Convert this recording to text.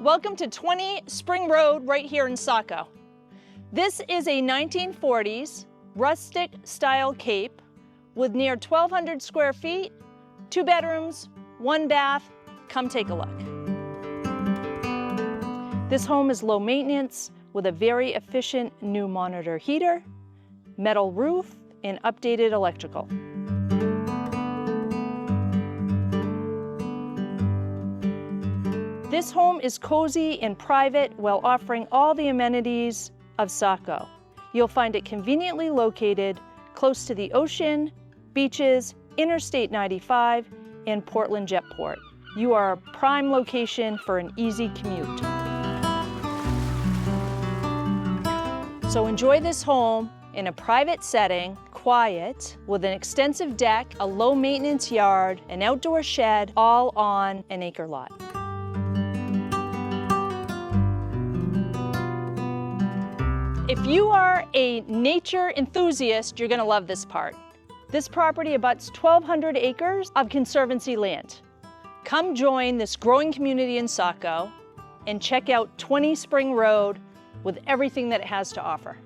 Welcome to 20 Spring Road right here in Saco. This is a 1940s rustic style cape with near 1,200 square feet, 2 bedrooms, 1 bath. Come take a look. This home is low maintenance with a very efficient new monitor heater, metal roof, and updated electrical. This home is cozy and private while offering all the amenities of Saco. You'll find it conveniently located close to the ocean, beaches, Interstate 95, and Portland Jetport. You are a prime location for an easy commute. So enjoy this home in a private setting, quiet, with an extensive deck, a low maintenance yard, an outdoor shed, all on an acre lot. If you are a nature enthusiast, you're gonna love this part. This property abuts 1,200 acres of conservancy land. Come join this growing community in Saco and check out 20 Spring Road with everything that it has to offer.